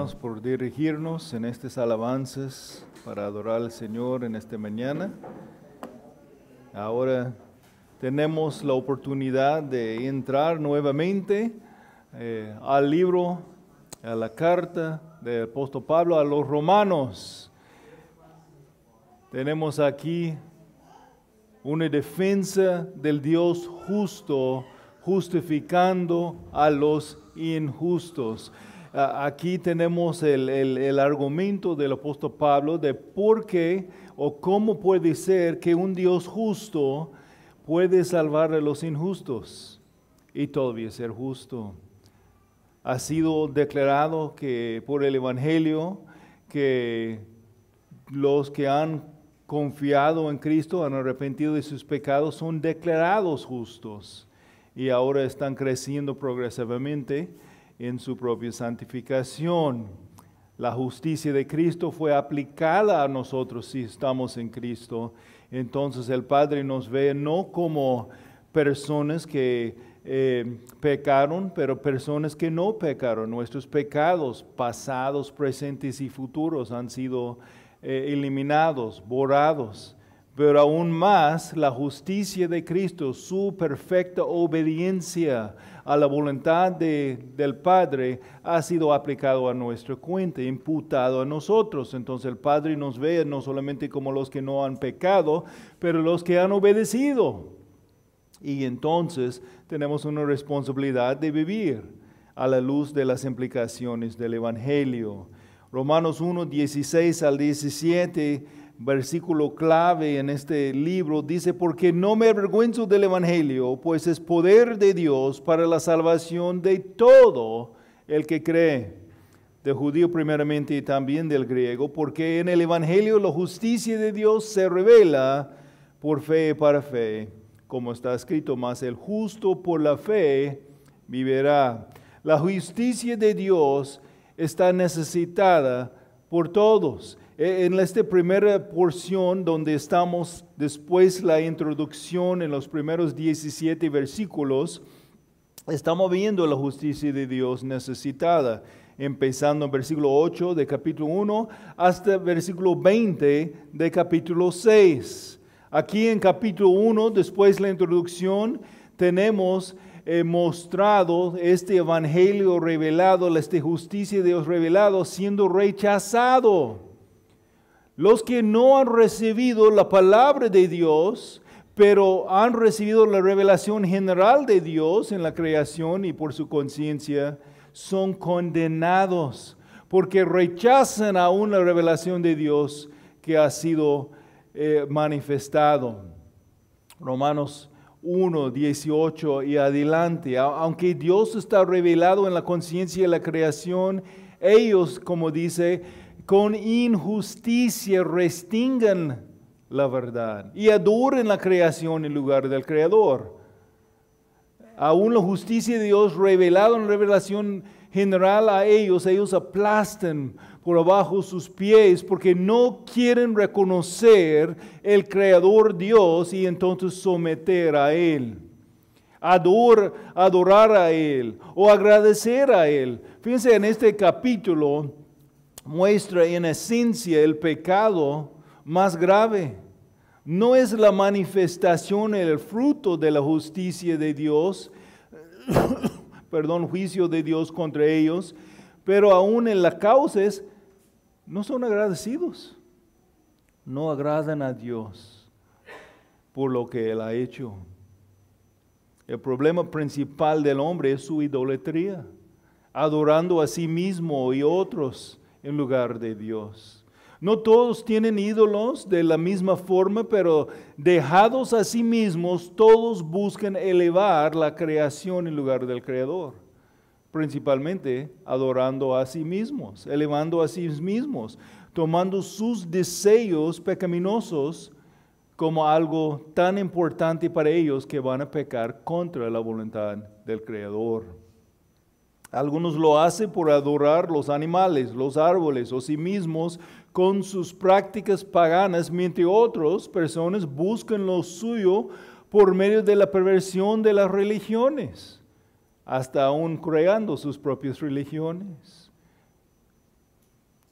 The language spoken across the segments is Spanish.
hermanos, por dirigirnos en estas alabanzas para adorar al Señor en esta mañana. Ahora tenemos la oportunidad de entrar nuevamente al libro, a la carta del apóstol Pablo a los romanos. Tenemos aquí una defensa del Dios justo, justificando a los injustos. Aquí tenemos el argumento del apóstol Pablo de por qué o cómo puede ser que un Dios justo puede salvar a los injustos y todavía ser justo. Ha sido declarado que por el Evangelio que los que han confiado en Cristo, han arrepentido de sus pecados, son declarados justos y ahora están creciendo progresivamente en su propia santificación. La justicia de Cristo fue aplicada a nosotros si estamos en Cristo. Entonces el Padre nos ve no como personas que pecaron, pero personas que no pecaron. Nuestros pecados pasados, presentes y futuros han sido eliminados, borrados. Pero aún más, la justicia de Cristo, su perfecta obediencia a la voluntad del Padre, ha sido aplicado a nuestra cuenta, imputado a nosotros. Entonces el Padre nos ve no solamente como los que no han pecado, pero los que han obedecido. Y entonces tenemos una responsabilidad de vivir a la luz de las implicaciones del Evangelio. Romanos 1, 16 al 17, versículo clave en este libro, dice: porque no me avergüenzo del Evangelio, pues es poder de Dios para la salvación de todo el que cree, del judío primeramente y también del griego, porque en el Evangelio la justicia de Dios se revela por fe y para fe, como está escrito: mas el justo por la fe vivirá. La justicia de Dios está necesitada por todos. En esta primera porción donde estamos, después la introducción en los primeros 17 versículos, estamos viendo la justicia de Dios necesitada, empezando en versículo 8 de capítulo 1 hasta versículo 20 de capítulo 6. Aquí en capítulo 1, después de la introducción, tenemos mostrado este evangelio revelado, esta justicia de Dios revelado siendo rechazado. Los que no han recibido la palabra de Dios, pero han recibido la revelación general de Dios en la creación y por su conciencia, son condenados porque rechazan aún la revelación de Dios que ha sido manifestado. Romanos 1, 18 y adelante. Aunque Dios está revelado en la conciencia de la creación, ellos, como dice, con injusticia restringen la verdad y adoren la creación en lugar del Creador. Aún la justicia de Dios revelada en revelación general a ellos aplastan por abajo sus pies porque no quieren reconocer el Creador Dios y entonces someter a Él. Adorar a Él o agradecer a Él. Fíjense, en este capítulo muestra en esencia el pecado más grave. No es la manifestación, el fruto de la justicia de Dios, juicio de Dios contra ellos, pero aún en la causa es, no son agradecidos, no agradan a Dios por lo que Él ha hecho. El problema principal del hombre es su idolatría, adorando a sí mismo y otros en lugar de Dios. No todos tienen ídolos de la misma forma, pero dejados a sí mismos, todos buscan elevar la creación en lugar del Creador. Principalmente adorando a sí mismos, elevando a sí mismos, tomando sus deseos pecaminosos como algo tan importante para ellos que van a pecar contra la voluntad del Creador. Algunos lo hacen por adorar los animales, los árboles o sí mismos con sus prácticas paganas, mientras otras personas buscan lo suyo por medio de la perversión de las religiones, hasta aún creando sus propias religiones.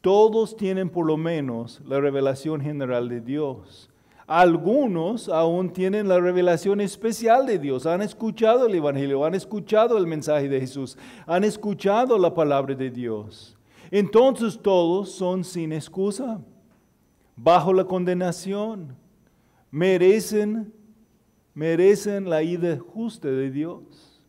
todos tienen por lo menos la revelación general de Dios. Algunos aún tienen la revelación especial de Dios. Han escuchado el Evangelio, han escuchado el mensaje de Jesús, han escuchado la palabra de Dios. Entonces todos son sin excusa, bajo la condenación. Merecen la ira justa de Dios.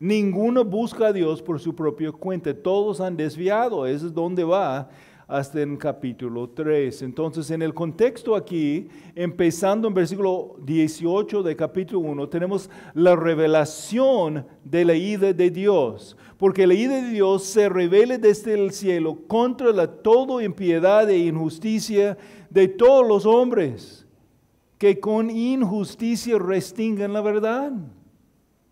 Ninguno busca a Dios por su propia cuenta. Todos han desviado. Eso es donde va hasta en capítulo 3. Entonces, en el contexto aquí, empezando en versículo 18 de capítulo 1, tenemos la revelación de la ira de Dios. Porque la ira de Dios se revela desde el cielo contra la toda impiedad e injusticia de todos los hombres que con injusticia restringen la verdad.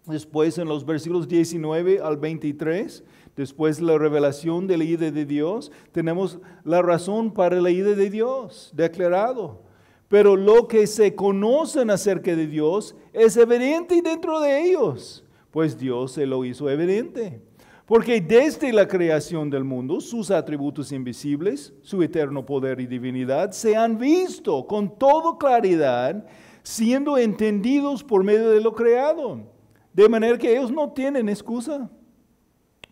Después en los versículos 19 al 23, después de la revelación de la ira de Dios, tenemos la razón para la ira de Dios declarado. Pero lo que se conocen acerca de Dios es evidente dentro de ellos, pues Dios se lo hizo evidente. Porque desde la creación del mundo, sus atributos invisibles, su eterno poder y divinidad, se han visto con toda claridad, siendo entendidos por medio de lo creado. De manera que ellos no tienen excusa.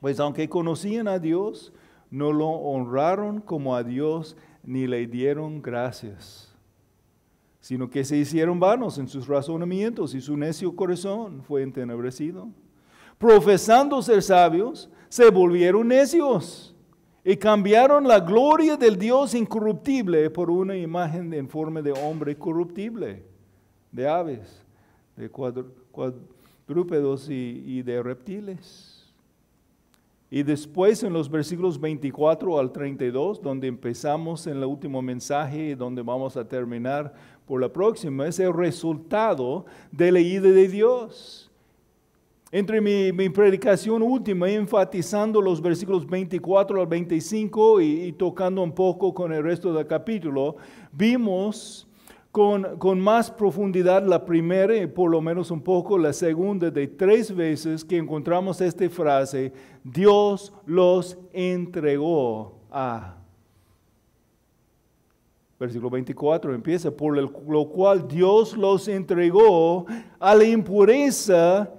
Pues aunque conocían a Dios, no lo honraron como a Dios, ni le dieron gracias. Sino que se hicieron vanos en sus razonamientos y su necio corazón fue entenebrecido. Profesando ser sabios, se volvieron necios y cambiaron la gloria del Dios incorruptible por una imagen en forma de hombre corruptible, de aves, de cuadrúpedos y de reptiles. Y después en los versículos 24 al 32, donde empezamos en el último mensaje y donde vamos a terminar por la próxima, es el resultado de la ira de Dios. Entre mi predicación última, enfatizando los versículos 24 al 25 y tocando un poco con el resto del capítulo, vimos con más profundidad la primera y por lo menos un poco la segunda de 3 veces que encontramos esta frase: Dios los entregó a. Versículo 24 empieza: por lo cual Dios los entregó a la impureza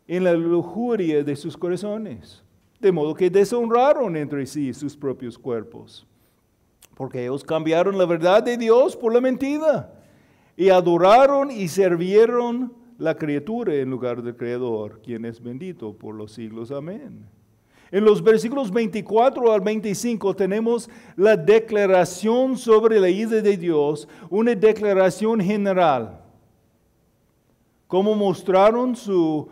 en la lujuria de sus corazones, de modo que deshonraron entre sí sus propios cuerpos, porque ellos cambiaron la verdad de Dios por la mentira, y adoraron y sirvieron la criatura en lugar del Creador, quien es bendito por los siglos. Amén. En los versículos 24 al 25 tenemos la declaración sobre la ira de Dios, una declaración general. Cómo mostraron su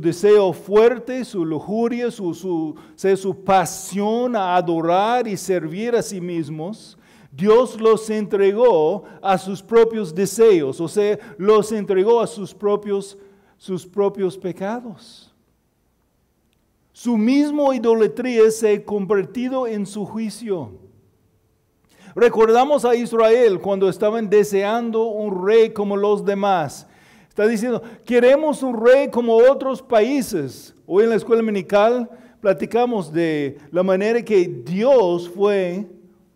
deseo fuerte, su lujuria, su pasión a adorar y servir a sí mismos. Dios los entregó a sus propios deseos, o sea, los entregó a sus propios pecados. Su misma idolatría se ha convertido en su juicio. Recordamos a Israel cuando estaban deseando un rey como los demás. Está diciendo, queremos un rey como otros países. Hoy en la escuela dominical platicamos de la manera que Dios fue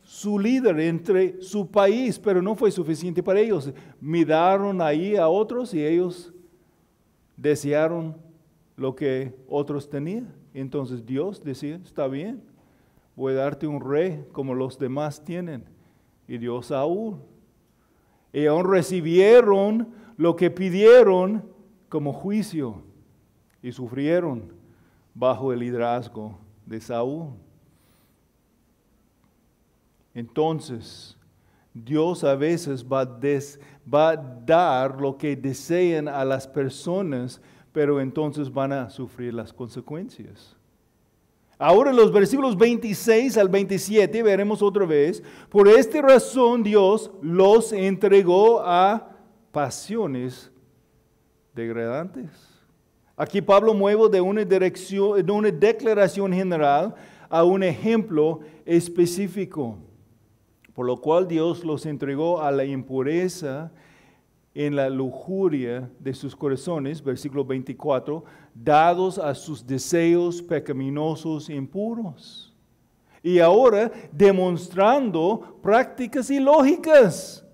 su líder entre su país, pero no fue suficiente para ellos. Miraron ahí a otros y ellos desearon lo que otros tenían. Entonces Dios decía, está bien, voy a darte un rey como los demás tienen. Y dio Saúl. Y aún recibieron lo que pidieron como juicio y sufrieron bajo el liderazgo de Saúl. Entonces, Dios a veces va a dar lo que desean a las personas, pero entonces van a sufrir las consecuencias. Ahora en los versículos 26 al 27 veremos otra vez, por esta razón Dios los entregó a pasiones degradantes. Aquí Pablo mueve de una declaración general a un ejemplo específico, por lo cual Dios los entregó a la impureza en la lujuria de sus corazones, versículo 24, dados a sus deseos pecaminosos e impuros. Y ahora demostrando prácticas ilógicas.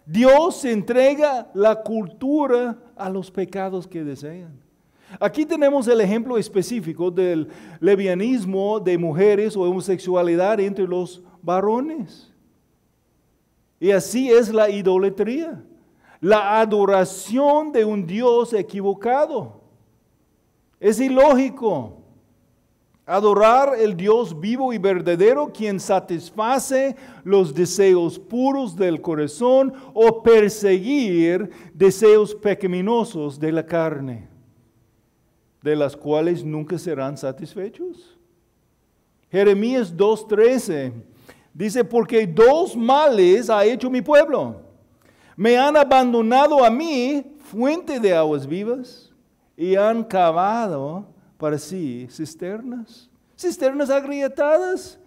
Dios entrega la cultura a los pecados que desean. Aquí tenemos el ejemplo específico del lesbianismo de mujeres o homosexualidad entre los varones. Y así es la idolatría, la adoración de un Dios equivocado. Es ilógico adorar el Dios vivo y verdadero, quien satisface los deseos puros del corazón, o perseguir deseos pecaminosos de la carne, de las cuales nunca serán satisfechos. Jeremías 2:13 dice, porque dos males ha hecho mi pueblo. Me han abandonado a mí, fuente de aguas vivas, y han cavado para sí cisternas agrietadas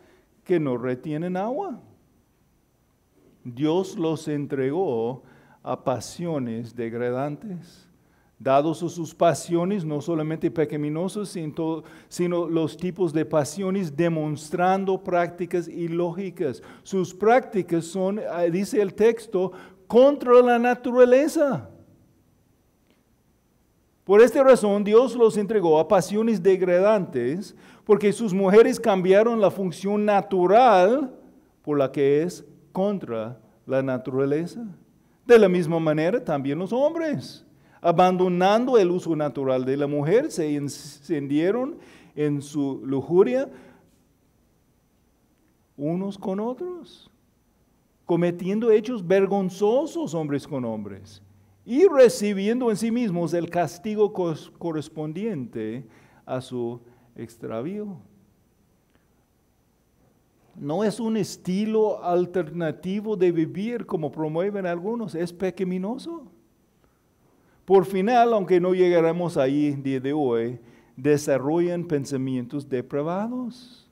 que no retienen agua. Dios los entregó a pasiones degradantes, dados a sus pasiones, no solamente pecaminosas, sino los tipos de pasiones demostrando prácticas ilógicas. Sus prácticas son, dice el texto, contra la naturaleza. Por esta razón, Dios los entregó a pasiones degradantes, porque sus mujeres cambiaron la función natural por la que es contra la naturaleza. De la misma manera, también los hombres, abandonando el uso natural de la mujer, se encendieron en su lujuria unos con otros, cometiendo hechos vergonzosos hombres con hombres, y recibiendo en sí mismos el castigo correspondiente a su extravío. No es un estilo alternativo de vivir como promueven algunos, es pecaminoso. Por final, aunque no llegaremos ahí el día de hoy, desarrollan pensamientos depravados.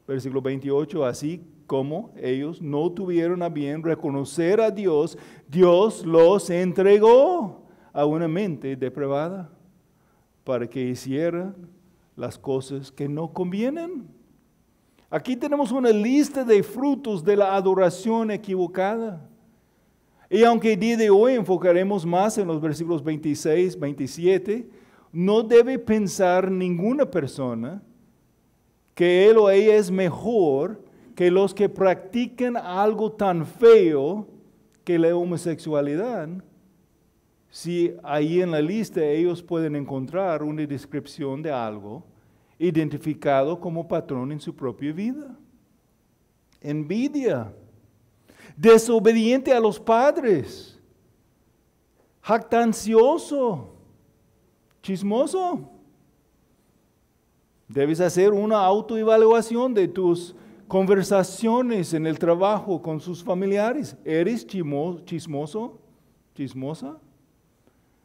Versículo 28, así como ellos no tuvieron a bien reconocer a Dios, Dios los entregó a una mente depravada para que hicieran las cosas que no convienen. Aquí tenemos una lista de frutos de la adoración equivocada. Y aunque el día de hoy enfocaremos más en los versículos 26, 27, no debe pensar ninguna persona que él o ella es mejor que los que practican algo tan feo que la homosexualidad, si ahí en la lista ellos pueden encontrar una descripción de algo identificado como patrón en su propia vida. Envidia, desobediente a los padres, jactancioso, chismoso. Debes hacer una autoevaluación de tus conversaciones en el trabajo con sus familiares. ¿Eres chismoso? ¿Chismosa?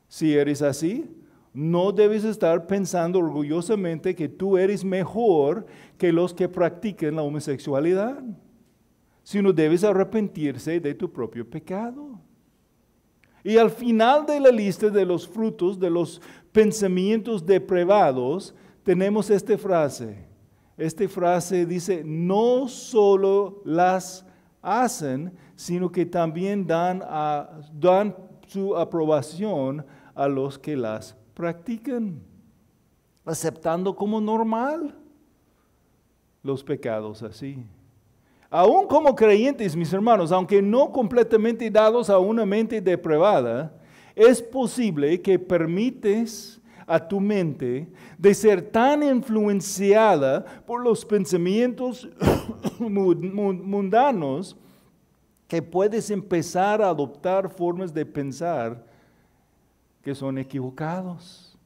Si eres así, no debes estar pensando orgullosamente que tú eres mejor que los que practican la homosexualidad, sino debes arrepentirse de tu propio pecado. Y al final de la lista de los frutos de los pensamientos depravados, tenemos esta frase. Esta frase dice, no solo las hacen, sino que también dan su aprobación a los que las practican, aceptando como normal los pecados así. Aún como creyentes, mis hermanos, aunque no completamente dados a una mente depravada, es posible que permites a tu mente de ser tan influenciada por los pensamientos mundanos que puedes empezar a adoptar formas de pensar que son equivocados.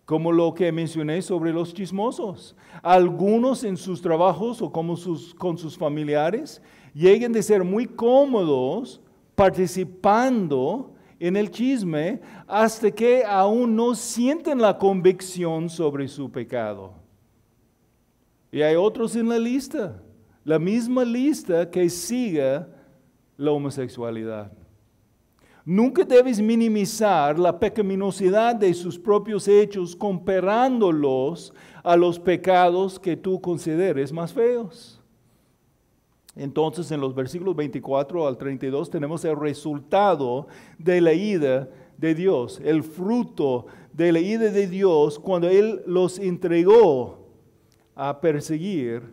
Como lo que mencioné sobre los chismosos. Algunos en sus trabajos o con sus familiares llegan de ser muy cómodos participando en el chisme hasta que aún no sienten la convicción sobre su pecado. Y hay otros en la lista, la misma lista que sigue la homosexualidad. Nunca debes minimizar la pecaminosidad de sus propios hechos comparándolos a los pecados que tú consideres más feos. Entonces, en los versículos 24 al 32 tenemos el resultado de la ira de Dios, el fruto de la ira de Dios cuando Él los entregó a perseguir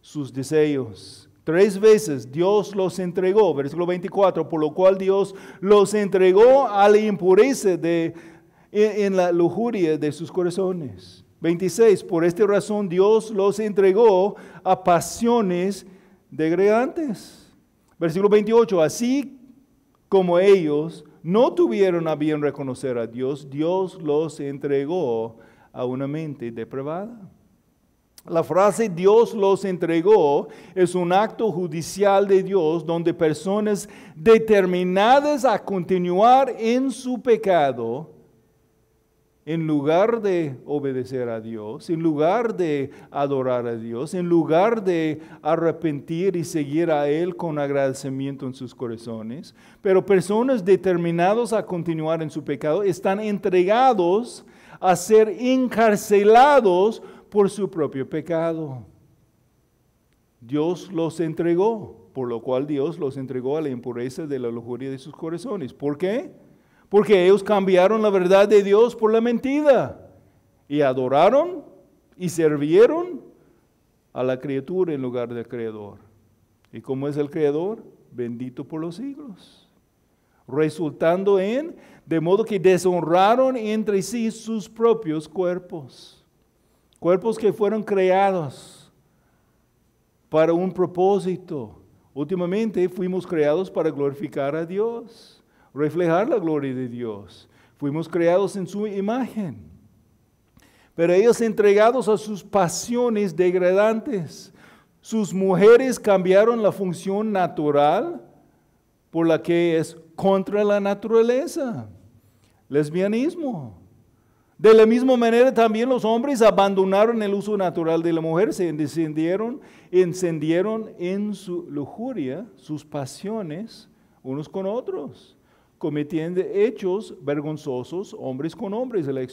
sus deseos. 3 veces Dios los entregó, versículo 24, por lo cual Dios los entregó a la impureza en la lujuria de sus corazones. 26, por esta razón Dios los entregó a pasiones degradantes. Versículo 28, así como ellos no tuvieron a bien reconocer a Dios, Dios los entregó a una mente depravada. La frase Dios los entregó es un acto judicial de Dios donde personas determinadas a continuar en su pecado, en lugar de obedecer a Dios, en lugar de adorar a Dios, en lugar de arrepentir y seguir a Él con agradecimiento en sus corazones, pero personas determinadas a continuar en su pecado están entregados a ser encarcelados por su propio pecado. Dios los entregó, por lo cual Dios los entregó a la impureza de la lujuria de sus corazones. ¿Por qué? Porque ellos cambiaron la verdad de Dios por la mentira y adoraron y sirvieron a la criatura en lugar del Creador. ¿Y cómo es el Creador? Bendito por los siglos. Resultando de modo que deshonraron entre sí sus propios cuerpos. Cuerpos que fueron creados para un propósito. Últimamente fuimos creados para glorificar a Dios, reflejar la gloria de Dios. Fuimos creados en su imagen. Pero ellos entregados a sus pasiones degradantes. Sus mujeres cambiaron la función natural por la que es contra la naturaleza. Lesbianismo. De la misma manera también los hombres abandonaron el uso natural de la mujer, se encendieron en su lujuria, sus pasiones, unos con otros, cometiendo hechos vergonzosos, hombres con hombres, de la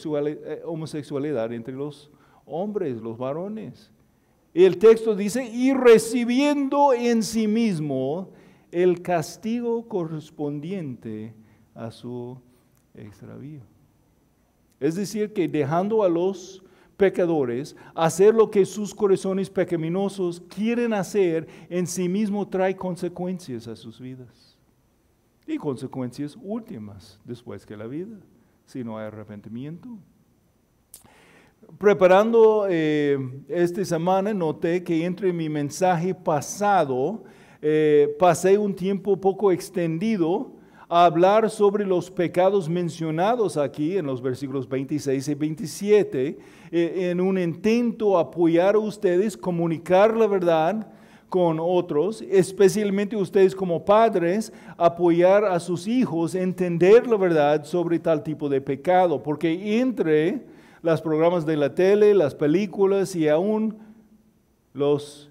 homosexualidad entre los hombres, los varones. Y el texto dice, y recibiendo en sí mismo el castigo correspondiente a su extravío. Es decir, que dejando a los pecadores hacer lo que sus corazones pecaminosos quieren hacer, en sí mismo trae consecuencias a sus vidas. Y consecuencias últimas después que la vida, si no hay arrepentimiento. Preparando esta semana, noté que entre mi mensaje pasado, pasé un tiempo poco extendido a hablar sobre los pecados mencionados aquí en los versículos 26 y 27, en un intento a apoyar a ustedes, comunicar la verdad con otros, especialmente ustedes como padres, apoyar a sus hijos, entender la verdad sobre tal tipo de pecado, porque entre los programas de la tele, las películas y aún los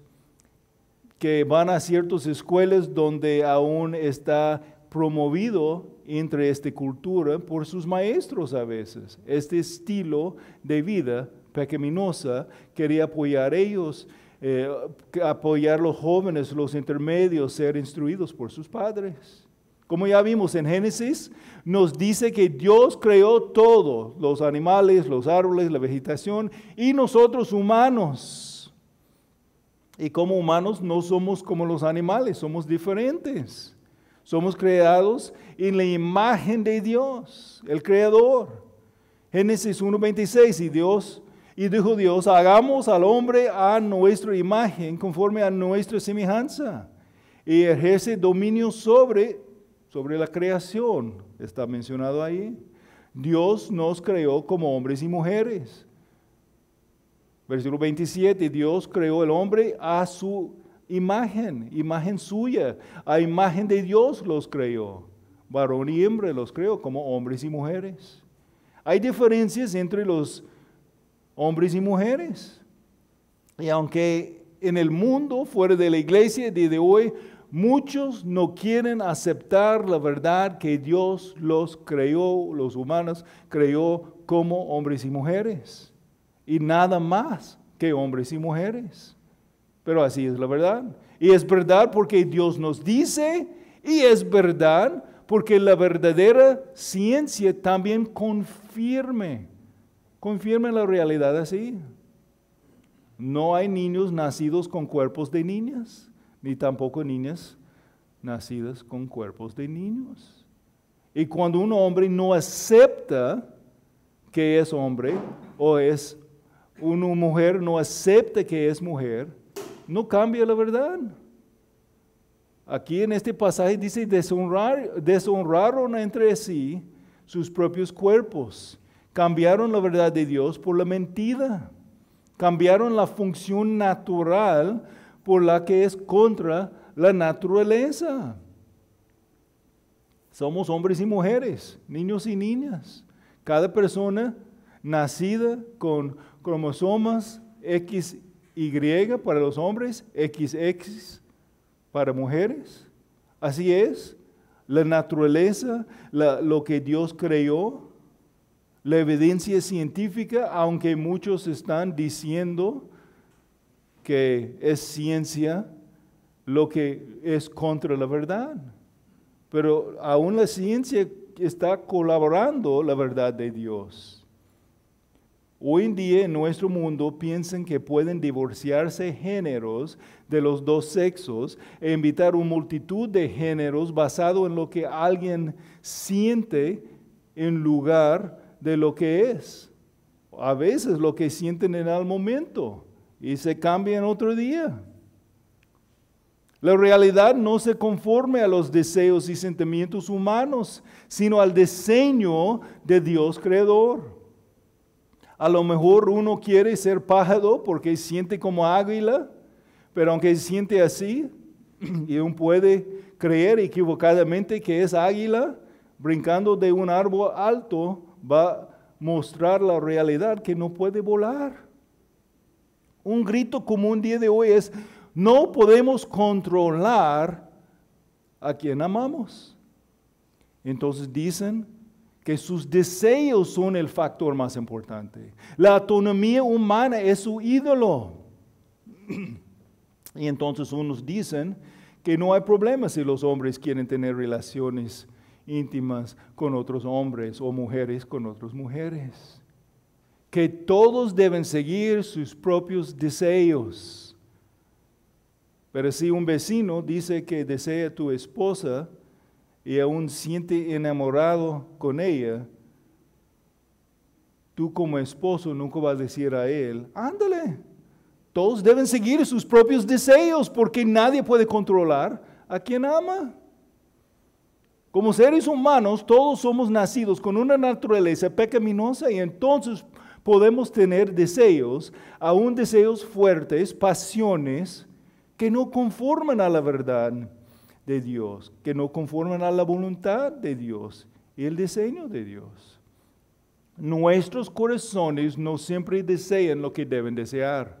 que van a ciertas escuelas donde aún está promovido entre esta cultura por sus maestros a veces. Este estilo de vida pecaminosa quería apoyar ellos, apoyar los jóvenes, los intermedios, ser instruidos por sus padres. Como ya vimos en Génesis, nos dice que Dios creó todo, los animales, los árboles, la vegetación y nosotros humanos. Y como humanos no somos como los animales, somos diferentes. Somos creados en la imagen de Dios, el Creador. Génesis 1:26, y dijo Dios, hagamos al hombre a nuestra imagen, conforme a nuestra semejanza, y ejerce dominio sobre la creación. Está mencionado ahí. Dios nos creó como hombres y mujeres. Versículo 27, Dios creó el hombre a su imagen suya, a imagen de Dios los creó, varón y hembra los creó como hombres y mujeres. Hay diferencias entre los hombres y mujeres, y aunque en el mundo, fuera de la iglesia de hoy, muchos no quieren aceptar la verdad que Dios los creó, los humanos creó como hombres y mujeres. Y nada más que hombres y mujeres. Pero así es la verdad. Y es verdad porque Dios nos dice, y es verdad porque la verdadera ciencia también confirma la realidad así. No hay niños nacidos con cuerpos de niñas, ni tampoco niñas nacidas con cuerpos de niños. Y cuando un hombre no acepta que es hombre, o es una mujer no acepta que es mujer, no cambia la verdad. Aquí en este pasaje dice, deshonraron entre sí sus propios cuerpos. Cambiaron la verdad de Dios por la mentira. Cambiaron la función natural por la que es contra la naturaleza. Somos hombres y mujeres, niños y niñas. Cada persona nacida con cromosomas XY para los hombres, XX para mujeres. Así es, la naturaleza, lo que Dios creó, la evidencia científica, aunque muchos están diciendo que es ciencia, lo que es contra la verdad. Pero aún la ciencia está colaborando la verdad de Dios. Hoy en día en nuestro mundo piensan que pueden divorciarse géneros de los dos sexos e invitar una multitud de géneros basado en lo que alguien siente en lugar de lo que es. A veces lo que sienten en el momento y se cambia en otro día. La realidad no se conforma a los deseos y sentimientos humanos, sino al diseño de Dios creador. A lo mejor uno quiere ser pájaro porque siente como águila, pero aunque siente así, y uno puede creer equivocadamente que es águila, brincando de un árbol alto, va a mostrar la realidad que no puede volar. Un grito común día de hoy es, no podemos controlar a quien amamos. Entonces dicen que sus deseos son el factor más importante. La autonomía humana es su ídolo. Y entonces unos dicen que no hay problema si los hombres quieren tener relaciones íntimas con otros hombres o mujeres con otras mujeres. Que todos deben seguir sus propios deseos. Pero si un vecino dice que desea a tu esposa y aún siente enamorado con ella, tú como esposo nunca vas a decir a él, ándale. Todos deben seguir sus propios deseos porque nadie puede controlar a quien ama. Como seres humanos, todos somos nacidos con una naturaleza pecaminosa y entonces podemos tener deseos, aún deseos fuertes, pasiones, que no conforman a la verdad de Dios, que no conforman a la voluntad de Dios y el diseño de Dios. Nuestros corazones no siempre desean lo que deben desear.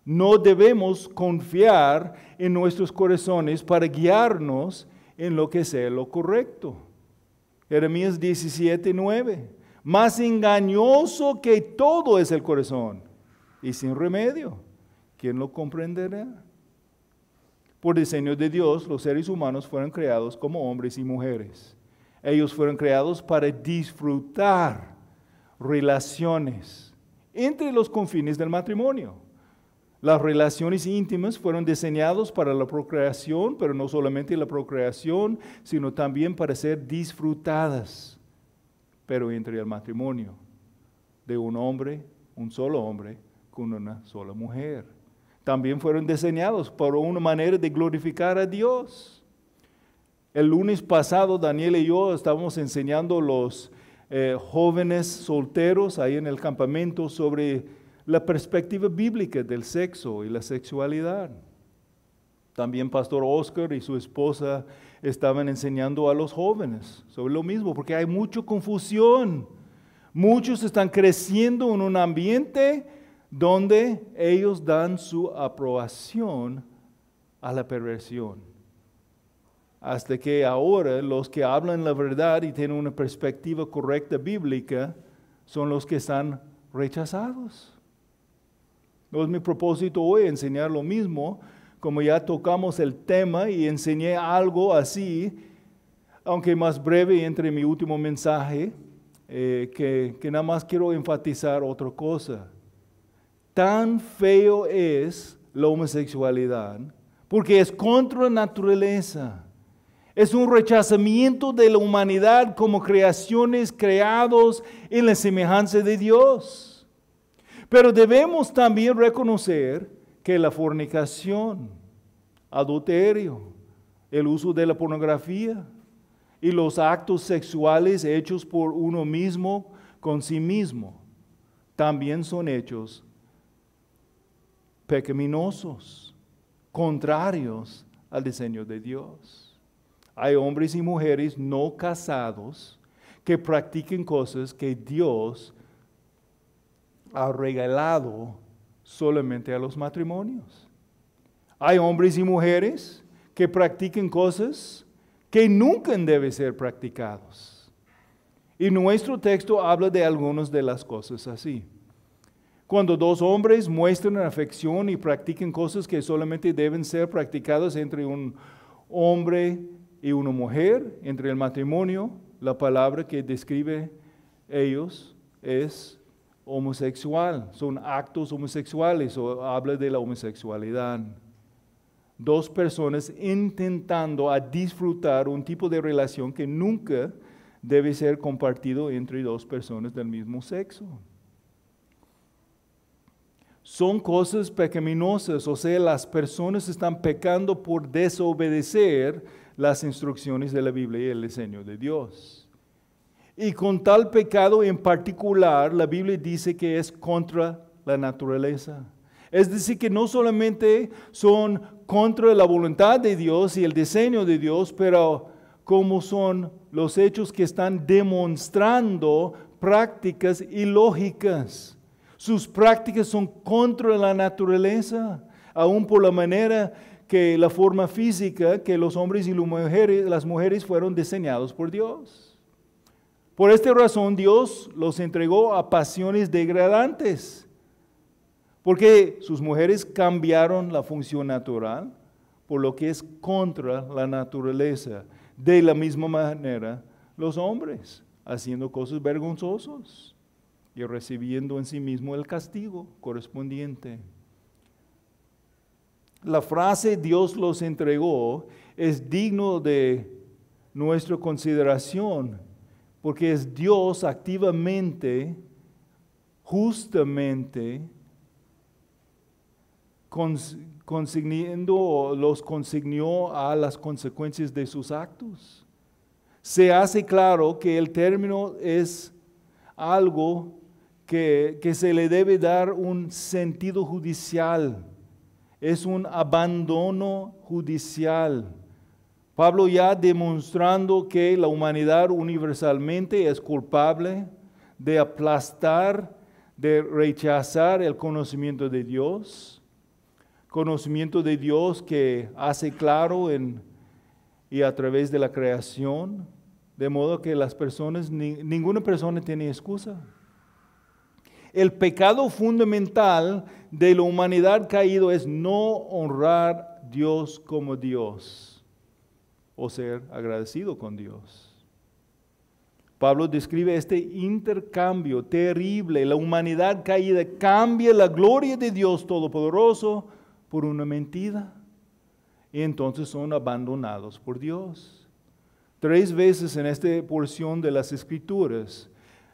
No debemos confiar en nuestros corazones para guiarnos en lo que sea lo correcto. Jeremías 17:9. Más engañoso que todo es el corazón y sin remedio. ¿Quién lo comprenderá? Por diseño de Dios, los seres humanos fueron creados como hombres y mujeres. Ellos fueron creados para disfrutar relaciones entre los confines del matrimonio. Las relaciones íntimas fueron diseñadas para la procreación, pero no solamente la procreación, sino también para ser disfrutadas, pero entre el matrimonio de un hombre, un solo hombre, con una sola mujer. También fueron diseñados por una manera de glorificar a Dios. El lunes pasado, Daniel y yo estábamos enseñando a los jóvenes solteros ahí en el campamento sobre la perspectiva bíblica del sexo y la sexualidad. También Pastor Oscar y su esposa estaban enseñando a los jóvenes sobre lo mismo, porque hay mucha confusión. Muchos están creciendo en un ambiente donde ellos dan su aprobación a la perversión hasta que ahora los que hablan la verdad y tienen una perspectiva correcta bíblica son los que están rechazados. No es mi propósito hoy enseñar lo mismo, como ya tocamos el tema y enseñé algo así, aunque más breve entre mi último mensaje, que nada más quiero enfatizar otra cosa. Tan feo es la homosexualidad, porque es contra la naturaleza. Es un rechazamiento de la humanidad como creaciones creados en la semejanza de Dios. Pero debemos también reconocer que la fornicación, adulterio, el uso de la pornografía y los actos sexuales hechos por uno mismo con sí mismo también son hechos pecaminosos, contrarios al diseño de Dios. Hay hombres y mujeres no casados que practiquen cosas que Dios ha regalado solamente a los matrimonios. Hay hombres y mujeres que practiquen cosas que nunca deben ser practicados. Y nuestro texto habla de algunas de las cosas así. Cuando dos hombres muestran afección y practiquen cosas que solamente deben ser practicadas entre un hombre y una mujer, entre el matrimonio, la palabra que describe ellos es homosexual, son actos homosexuales o habla de la homosexualidad. Dos personas intentando a disfrutar un tipo de relación que nunca debe ser compartido entre dos personas del mismo sexo. Son cosas pecaminosas, o sea, las personas están pecando por desobedecer las instrucciones de la Biblia y el diseño de Dios. Y con tal pecado en particular, la Biblia dice que es contra la naturaleza. Es decir, que no solamente son contra la voluntad de Dios y el diseño de Dios, pero como son los hechos que están demostrando prácticas ilógicas. Sus prácticas son contra la naturaleza, aún por la manera que la forma física que los hombres y las mujeres fueron diseñados por Dios. Por esta razón Dios los entregó a pasiones degradantes, porque sus mujeres cambiaron la función natural por lo que es contra la naturaleza. De la misma manera, los hombres haciendo cosas vergonzosas y recibiendo en sí mismo el castigo correspondiente. La frase Dios los entregó es digno de nuestra consideración, porque es Dios activamente, justamente, los consignó a las consecuencias de sus actos. Se hace claro que el término es algo que se le debe dar un sentido judicial, es un abandono judicial. Pablo ya demostrando que la humanidad universalmente es culpable de aplastar, de rechazar el conocimiento de Dios que hace claro y a través de la creación, de modo que las personas, ninguna persona tiene excusa. El pecado fundamental de la humanidad caído es no honrar a Dios como Dios o ser agradecido con Dios. Pablo describe este intercambio terrible. La humanidad caída cambia la gloria de Dios Todopoderoso por una mentira. Y entonces son abandonados por Dios. 3 veces en esta porción de las Escrituras,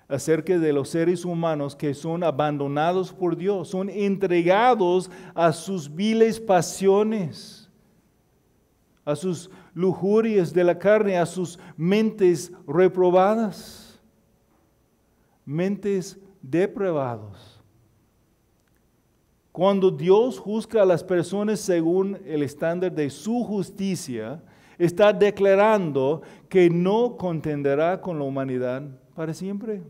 acerca de los seres humanos que son abandonados por Dios, son entregados a sus viles pasiones, a sus lujurias de la carne, a sus mentes reprobadas, mentes depravados. Cuando Dios juzga a las personas según el estándar de su justicia, está declarando que no contenderá con la humanidad para siempre.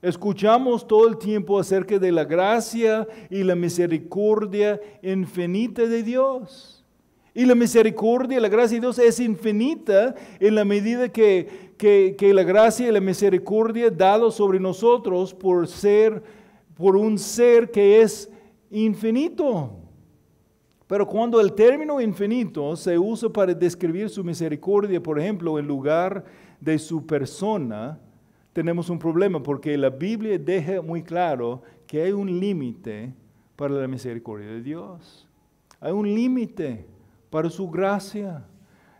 Escuchamos todo el tiempo acerca de la gracia y la misericordia infinita de Dios. Y la misericordia, la gracia de Dios es infinita en la medida que la gracia y la misericordia dado sobre nosotros por un ser que es infinito. Pero cuando el término infinito se usa para describir su misericordia, por ejemplo, en lugar de su persona, tenemos un problema porque la Biblia deja muy claro que hay un límite para la misericordia de Dios. Hay un límite para su gracia.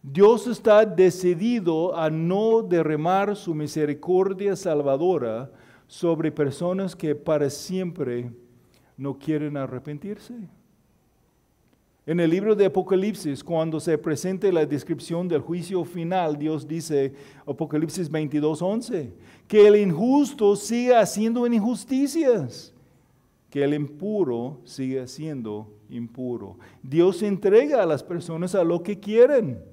Dios está decidido a no derramar su misericordia salvadora sobre personas que para siempre no quieren arrepentirse. En el libro de Apocalipsis, cuando se presenta la descripción del juicio final, Dios dice, Apocalipsis 22:11, que el injusto siga haciendo injusticias, que el impuro siga siendo impuro. Dios entrega a las personas a lo que quieren.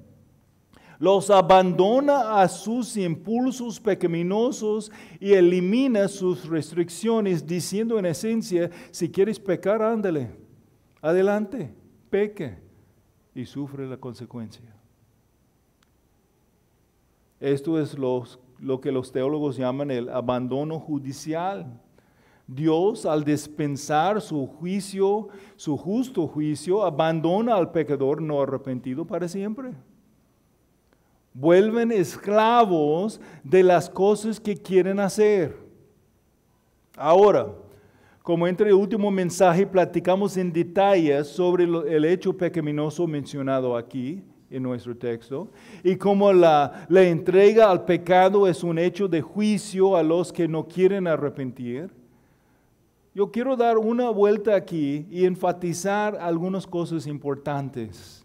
Los abandona a sus impulsos pecaminosos y elimina sus restricciones, diciendo en esencia, si quieres pecar, ándale, adelante. Peque y sufre la consecuencia. Esto es lo que los teólogos llaman el abandono judicial. Dios, al dispensar su juicio, su justo juicio, abandona al pecador no arrepentido para siempre. Vuelven esclavos de las cosas que quieren hacer. Ahora, como entre el último mensaje platicamos en detalle sobre el hecho pecaminoso mencionado aquí en nuestro texto y como la entrega al pecado es un hecho de juicio a los que no quieren arrepentir, yo quiero dar una vuelta aquí y enfatizar algunas cosas importantes.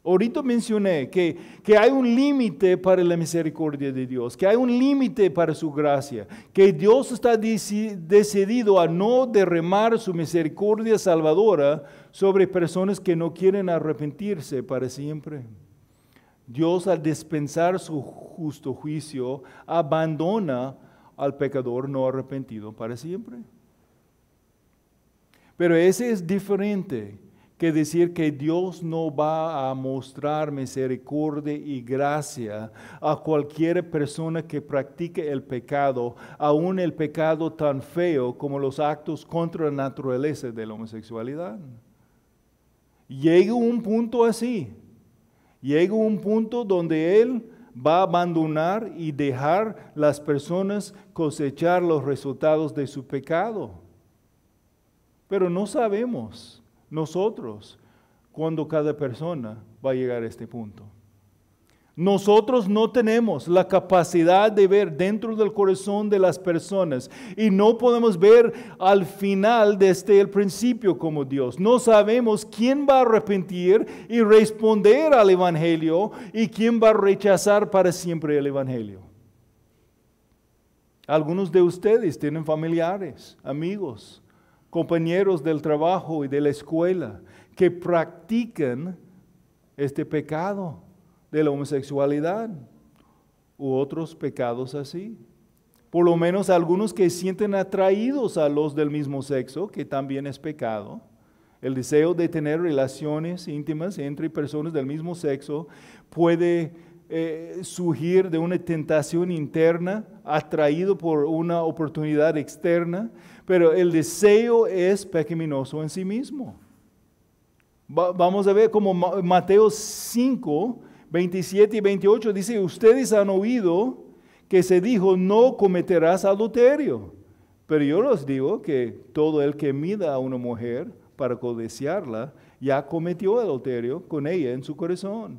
Ahorita mencioné que hay un límite para la misericordia de Dios, que hay un límite para su gracia, que Dios está decidido a no derramar su misericordia salvadora sobre personas que no quieren arrepentirse para siempre. Dios, al dispensar su justo juicio, abandona al pecador no arrepentido para siempre. Pero ese es diferente que decir que Dios no va a mostrar misericordia y gracia a cualquier persona que practique el pecado, aun el pecado tan feo como los actos contra la naturaleza de la homosexualidad. Llega un punto así, llega un punto donde Él va a abandonar y dejar las personas cosechar los resultados de su pecado. Pero no sabemos nosotros cuando cada persona va a llegar a este punto. Nosotros no tenemos la capacidad de ver dentro del corazón de las personas y no podemos ver al final desde el principio como Dios. No sabemos quién va a arrepentir y responder al Evangelio y quién va a rechazar para siempre el Evangelio. Algunos de ustedes tienen familiares, amigos, compañeros del trabajo y de la escuela que practican este pecado de la homosexualidad u otros pecados así. Por lo menos algunos que sienten atraídos a los del mismo sexo, que también es pecado. El deseo de tener relaciones íntimas entre personas del mismo sexo puede surgir de una tentación interna, atraído por una oportunidad externa, pero el deseo es pecaminoso en sí mismo. Vamos a ver como Mateo 5, 27 y 28 dice, ustedes han oído que se dijo, no cometerás adulterio. Pero yo les digo que todo el que mida a una mujer para codiciarla, ya cometió adulterio con ella en su corazón.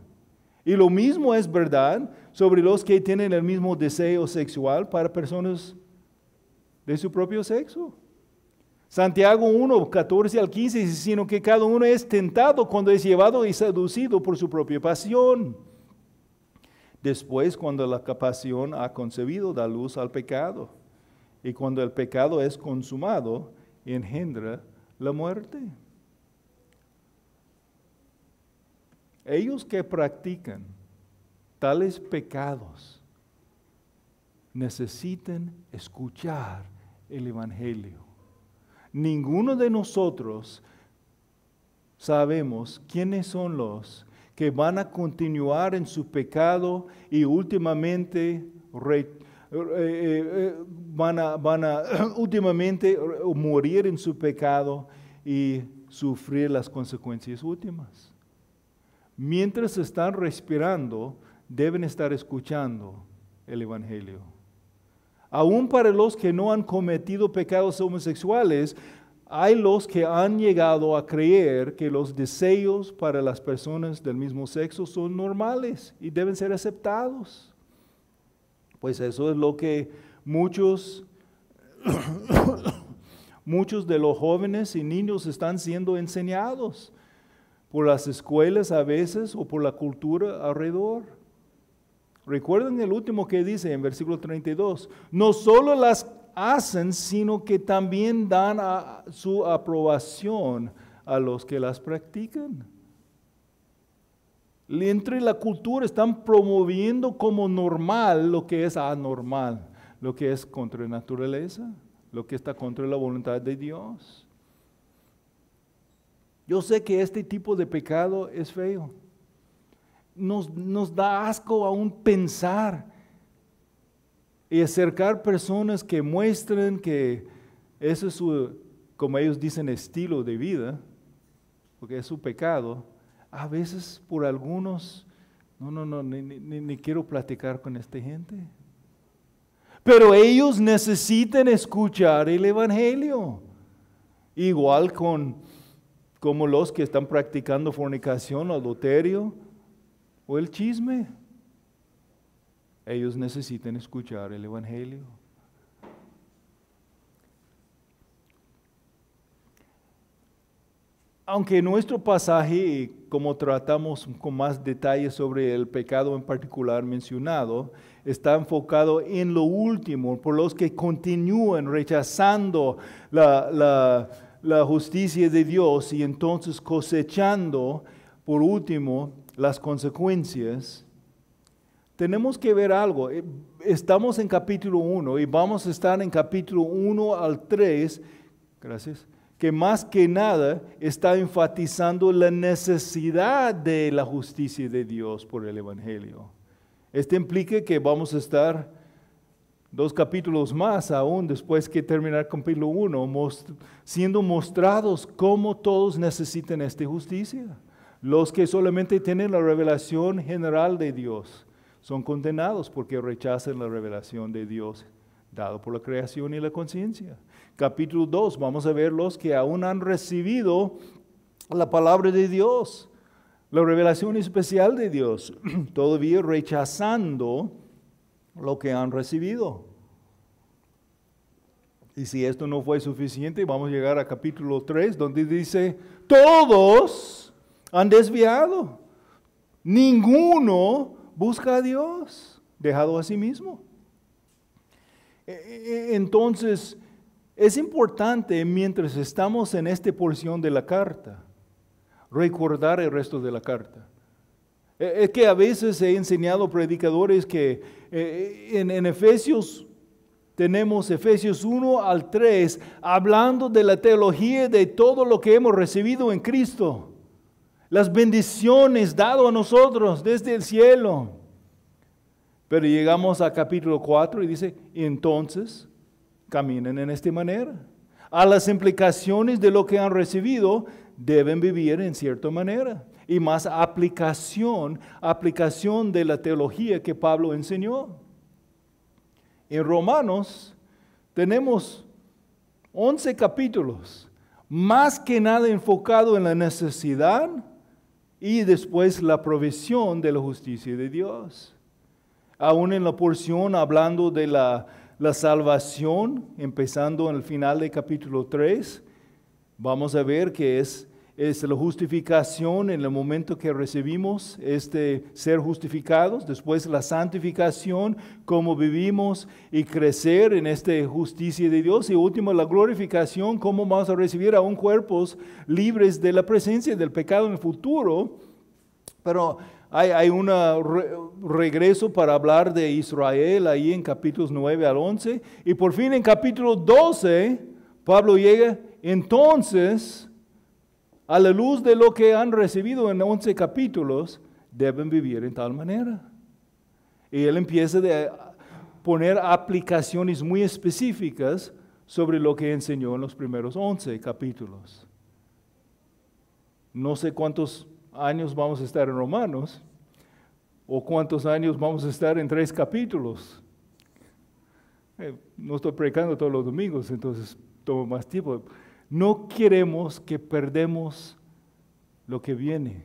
Y lo mismo es verdad sobre los que tienen el mismo deseo sexual para personas de su propio sexo. Santiago 1, 14 al 15 dice, sino que cada uno es tentado cuando es llevado y seducido por su propia pasión. Después, cuando la pasión ha concebido, da luz al pecado. Y cuando el pecado es consumado, engendra la muerte. Ellos que practican tales pecados necesitan escuchar el Evangelio. Ninguno de nosotros sabemos quiénes son los que van a continuar en su pecado y últimamente van a últimamente morir en su pecado y sufrir las consecuencias últimas. Mientras están respirando, deben estar escuchando el Evangelio. Aún para los que no han cometido pecados homosexuales, hay los que han llegado a creer que los deseos para las personas del mismo sexo son normales y deben ser aceptados. Pues eso es lo que muchos de los jóvenes y niños están siendo enseñados por las escuelas a veces o por la cultura alrededor. Recuerden el último que dice en versículo 32, no solo las hacen, sino que también dan su aprobación a los que las practican. Entre la cultura están promoviendo como normal lo que es anormal, lo que es contra la naturaleza, lo que está contra la voluntad de Dios. Yo sé que este tipo de pecado es feo. Nos da asco aún pensar y acercar personas que muestren que ese es su, como ellos dicen, estilo de vida, porque es su pecado. A veces por algunos, ni quiero platicar con esta gente. Pero ellos necesitan escuchar el Evangelio. Igual como los que están practicando fornicación, adulterio o el chisme. Ellos necesitan escuchar el Evangelio. Aunque nuestro pasaje, como tratamos con más detalles sobre el pecado en particular mencionado, está enfocado en lo último, por los que continúan rechazando la justicia de Dios y entonces cosechando, por último, las consecuencias. Tenemos que ver algo. Estamos en capítulo 1 y vamos a estar en capítulo 1 al 3. Gracias. Que más que nada está enfatizando la necesidad de la justicia de Dios por el Evangelio. Esto implica que vamos a estar 2 capítulos más aún después que terminar capítulo 1, siendo mostrados cómo todos necesitan esta justicia. Los que solamente tienen la revelación general de Dios son condenados porque rechazan la revelación de Dios dado por la creación y la conciencia. Capítulo 2, vamos a ver los que aún han recibido la palabra de Dios, la revelación especial de Dios, todavía rechazando lo que han recibido. Y si esto no fue suficiente, vamos a llegar a capítulo 3, donde dice, todos han desviado, ninguno busca a Dios, dejado a sí mismo. Entonces, es importante mientras estamos en esta porción de la carta, recordar el resto de la carta. Es que a veces he enseñado a predicadores que en Efesios, tenemos Efesios 1 al 3, hablando de la teología de todo lo que hemos recibido en Cristo. Las bendiciones dadas a nosotros desde el cielo. Pero llegamos a capítulo 4 y dice, entonces caminen en esta manera. A las implicaciones de lo que han recibido, deben vivir en cierta manera. Y más aplicación de la teología que Pablo enseñó. En Romanos tenemos 11 capítulos, más que nada enfocado en la necesidad y después la provisión de la justicia de Dios. Aún en la porción hablando de la salvación, empezando en el final del capítulo 3, vamos a ver que es la justificación en el momento que recibimos ser justificados, después la santificación, cómo vivimos y crecer en esta justicia de Dios, y último la glorificación, cómo vamos a recibir aún cuerpos libres de la presencia del pecado en el futuro. Pero hay un regreso para hablar de Israel ahí en capítulos 9 al 11, y por fin en capítulo 12, Pablo llega, entonces a la luz de lo que han recibido en 11 capítulos, deben vivir en tal manera. Y él empieza a poner aplicaciones muy específicas sobre lo que enseñó en los primeros 11 capítulos. No sé cuántos años vamos a estar en Romanos, o cuántos años vamos a estar en 3 capítulos. No estoy predicando todos los domingos, entonces tomo más tiempo. No queremos que perdemos lo que viene,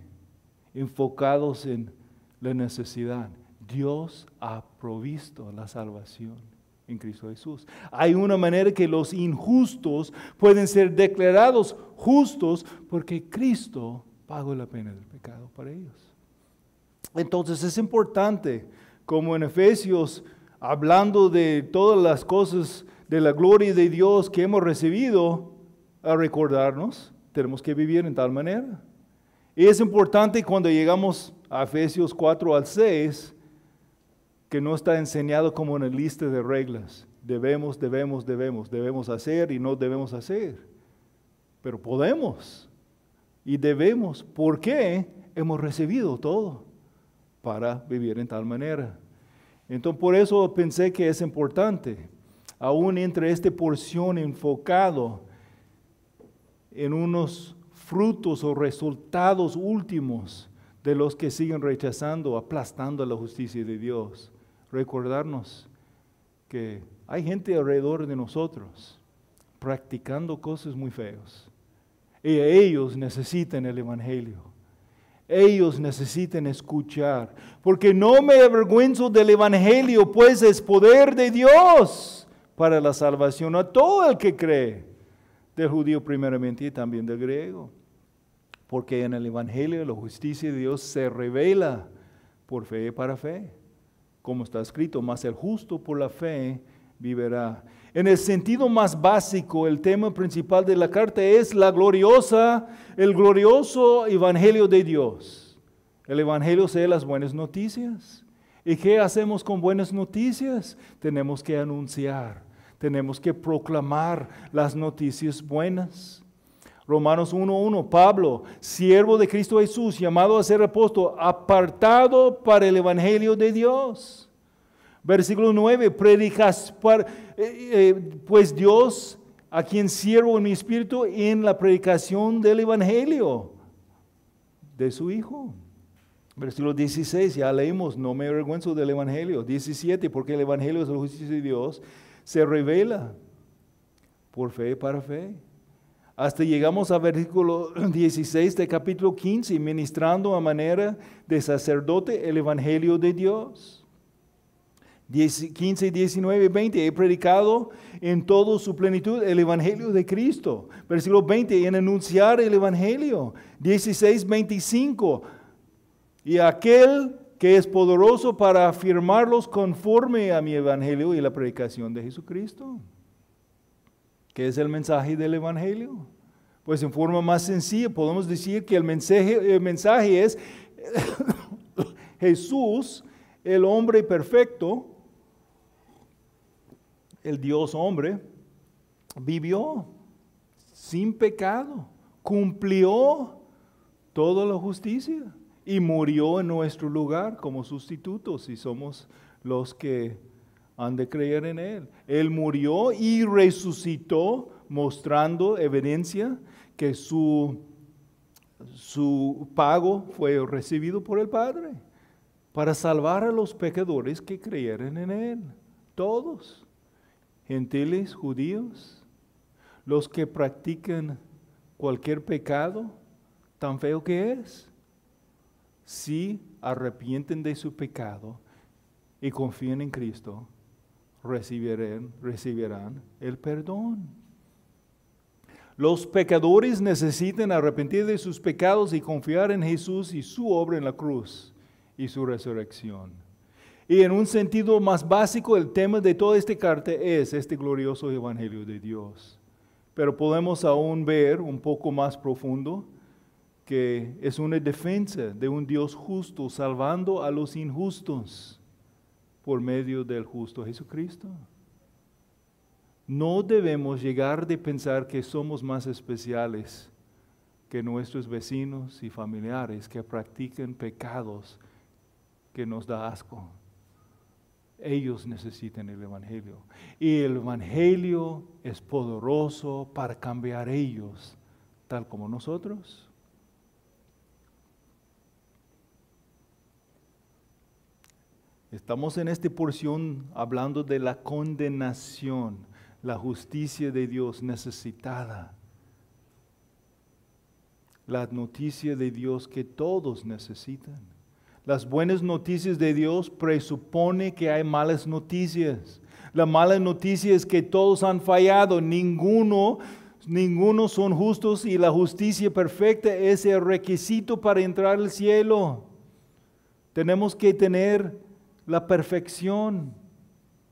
enfocados en la necesidad. Dios ha provisto la salvación en Cristo Jesús. Hay una manera que los injustos pueden ser declarados justos porque Cristo pagó la pena del pecado para ellos. Entonces es importante, como en Efesios, hablando de todas las cosas de la gloria de Dios que hemos recibido, a recordarnos, tenemos que vivir en tal manera. Y es importante cuando llegamos a Efesios 4 al 6, que no está enseñado como una lista de reglas. Debemos hacer y no debemos hacer. Pero podemos y debemos. ¿Por qué? Hemos recibido todo para vivir en tal manera. Entonces, por eso pensé que es importante, aún entre esta porción enfocado en unos frutos o resultados últimos de los que siguen rechazando, aplastando la justicia de Dios. Recordarnos que hay gente alrededor de nosotros practicando cosas muy feas. Y ellos necesitan el Evangelio. Ellos necesitan escuchar. Porque no me avergüenzo del Evangelio, pues es poder de Dios para la salvación a todo el que cree. Del judío primeramente y también del griego. Porque en el Evangelio la justicia de Dios se revela por fe y para fe. Como está escrito, mas el justo por la fe vivirá. En el sentido más básico, el tema principal de la carta es el glorioso Evangelio de Dios. El Evangelio sea las buenas noticias. ¿Y qué hacemos con buenas noticias? Tenemos que anunciar, tenemos que proclamar las noticias buenas. Romanos 1:1, Pablo, siervo de Cristo Jesús, llamado a ser apóstol, apartado para el Evangelio de Dios. Versículo 9, pues Dios, a quien sirvo en mi espíritu en la predicación del Evangelio de su Hijo. Versículo 16, ya leímos, no me avergüenzo del Evangelio. 17, porque el Evangelio es la justicia de Dios, se revela por fe para fe. Hasta llegamos a versículo 16 de capítulo 15, ministrando a manera de sacerdote el Evangelio de Dios. 15, 19, 20, he predicado en toda su plenitud el Evangelio de Cristo. Versículo 20, en anunciar el Evangelio. 16, 25, y aquel que es poderoso para afirmarlos conforme a mi Evangelio y la predicación de Jesucristo. ¿Qué es el mensaje del Evangelio? Pues en forma más sencilla podemos decir que el mensaje es Jesús, el hombre perfecto, el Dios hombre, vivió sin pecado, cumplió toda la justicia y murió en nuestro lugar como sustituto si somos los que han de creer en Él. Él murió y resucitó, mostrando evidencia que su pago fue recibido por el Padre para salvar a los pecadores que creyeran en Él. Todos, gentiles, judíos, los que practican cualquier pecado, tan feo que es, si arrepienten de su pecado y confían en Cristo, recibirán el perdón. Los pecadores necesitan arrepentir de sus pecados y confiar en Jesús y su obra en la cruz y su resurrección. Y en un sentido más básico, el tema de toda esta carta es este glorioso Evangelio de Dios. Pero podemos aún ver un poco más profundo que es una defensa de un Dios justo salvando a los injustos por medio del justo Jesucristo. No debemos llegar de pensar que somos más especiales que nuestros vecinos y familiares que practiquen pecados que nos da asco. Ellos necesitan el Evangelio. Y el Evangelio es poderoso para cambiar ellos, tal como nosotros. Estamos en esta porción hablando de la condenación, la justicia de Dios necesitada. La noticia de Dios que todos necesitan. Las buenas noticias de Dios presupone que hay malas noticias. La mala noticia es que todos han fallado, ninguno son justos y la justicia perfecta es el requisito para entrar al cielo. Tenemos que tener la perfección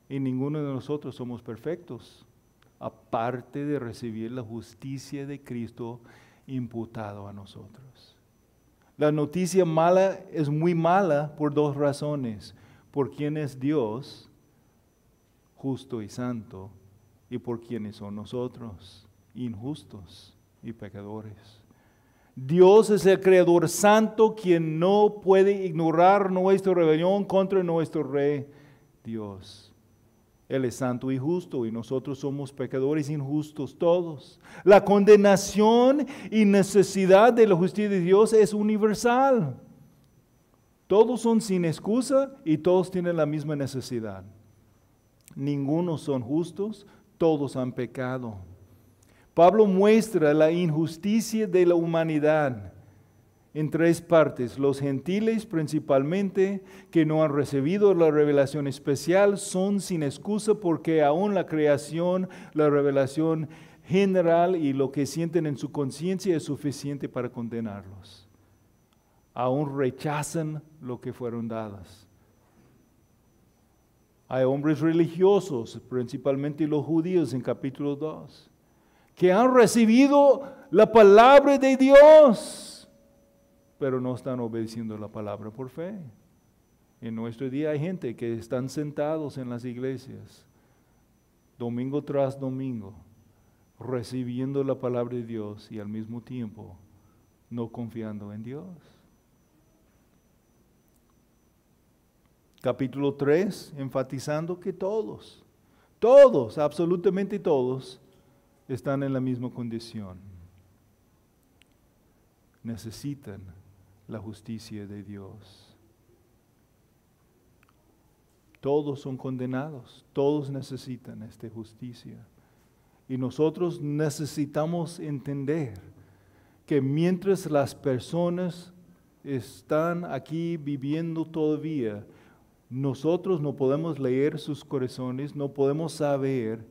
y ninguno de nosotros somos perfectos, aparte de recibir la justicia de Cristo imputado a nosotros. La noticia mala es muy mala por dos razones: por quién es Dios, justo y santo, y por quiénes son nosotros, injustos y pecadores. Dios es el Creador santo quien no puede ignorar nuestra rebelión contra nuestro Rey Dios. Él es santo y justo y nosotros somos pecadores injustos todos. La condenación y necesidad de la justicia de Dios es universal. Todos son sin excusa y todos tienen la misma necesidad. Ninguno son justos, todos han pecado. Pablo muestra la injusticia de la humanidad en tres partes. Los gentiles principalmente, que no han recibido la revelación especial, son sin excusa porque aún la creación, la revelación general y lo que sienten en su conciencia es suficiente para condenarlos. Aún rechazan lo que fueron dadas. Hay hombres religiosos, principalmente los judíos en capítulo 2, que han recibido la palabra de Dios, pero no están obedeciendo la palabra por fe. En nuestro día hay gente que están sentados en las iglesias, domingo tras domingo, recibiendo la palabra de Dios y al mismo tiempo no confiando en Dios. Capítulo 3, enfatizando que todos, absolutamente todos, están en la misma condición. Necesitan la justicia de Dios. Todos son condenados, todos necesitan esta justicia. Y nosotros necesitamos entender que mientras las personas están aquí viviendo todavía, nosotros no podemos leer sus corazones, no podemos saber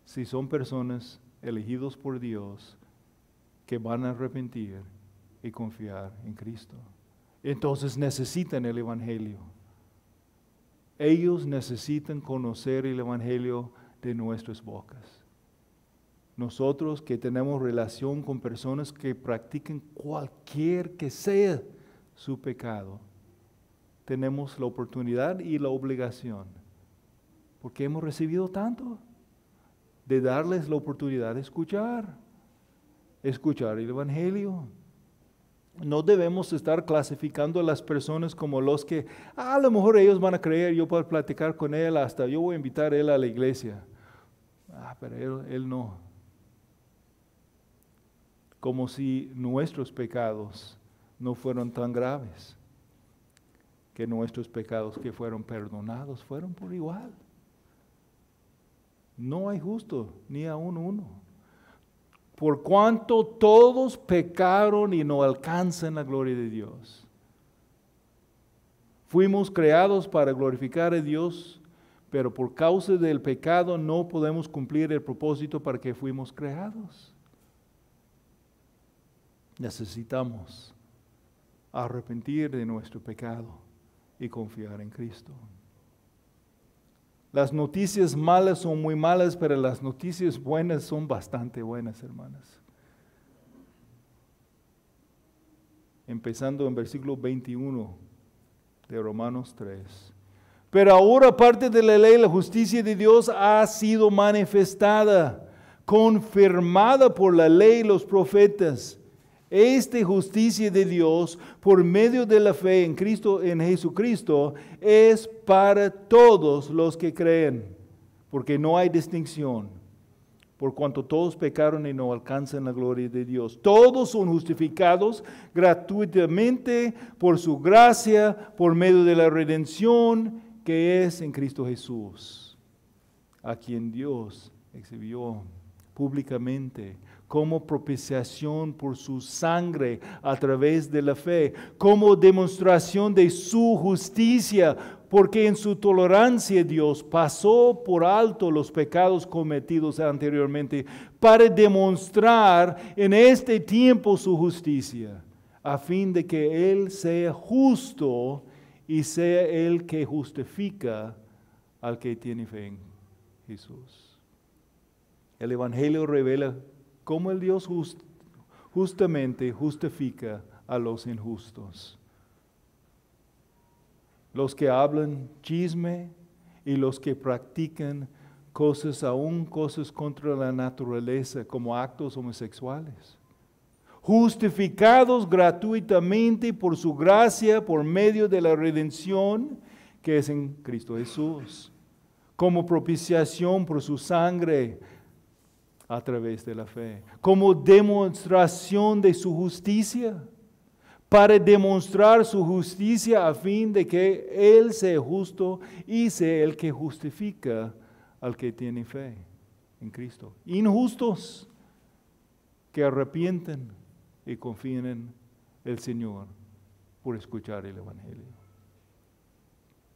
si son personas elegidos por Dios que van a arrepentir y confiar en Cristo. Entonces necesitan el Evangelio. Ellos necesitan conocer el Evangelio de nuestras bocas. Nosotros que tenemos relación con personas que practican cualquier que sea su pecado, tenemos la oportunidad y la obligación, porque hemos recibido tanto, de darles la oportunidad de escuchar el Evangelio. No debemos estar clasificando a las personas como los que, a lo mejor ellos van a creer, yo puedo platicar con él, hasta yo voy a invitar a él a la iglesia. Pero él no. Como si nuestros pecados no fueron tan graves, que nuestros pecados que fueron perdonados fueron por igual. No hay justo, ni aún uno. Por cuanto todos pecaron y no alcanzan la gloria de Dios. Fuimos creados para glorificar a Dios, pero por causa del pecado no podemos cumplir el propósito para que fuimos creados. Necesitamos arrepentir de nuestro pecado y confiar en Cristo. Las noticias malas son muy malas, pero las noticias buenas son bastante buenas, hermanas. Empezando en versículo 21 de Romanos 3. Pero ahora, aparte de la ley, la justicia de Dios ha sido manifestada, confirmada por la ley y los profetas. Esta justicia de Dios por medio de la fe en Cristo, en Jesucristo, es para todos los que creen, porque no hay distinción, por cuanto todos pecaron y no alcanzan la gloria de Dios. Todos son justificados gratuitamente por su gracia, por medio de la redención que es en Cristo Jesús, a quien Dios exhibió públicamente como propiciación por su sangre a través de la fe, como demostración de su justicia, porque en su tolerancia Dios pasó por alto los pecados cometidos anteriormente para demostrar en este tiempo su justicia, a fin de que Él sea justo y sea el que justifica al que tiene fe en Jesús. El Evangelio revela cómo el Dios justamente justifica a los injustos. Los que hablan chisme y los que practican aún cosas contra la naturaleza, como actos homosexuales. Justificados gratuitamente por su gracia, por medio de la redención que es en Cristo Jesús, como propiciación por su sangre, a través de la fe, como demostración de su justicia, para demostrar su justicia a fin de que Él sea justo y sea el que justifica al que tiene fe en Cristo. Injustos que arrepienten y confíen en el Señor por escuchar el Evangelio.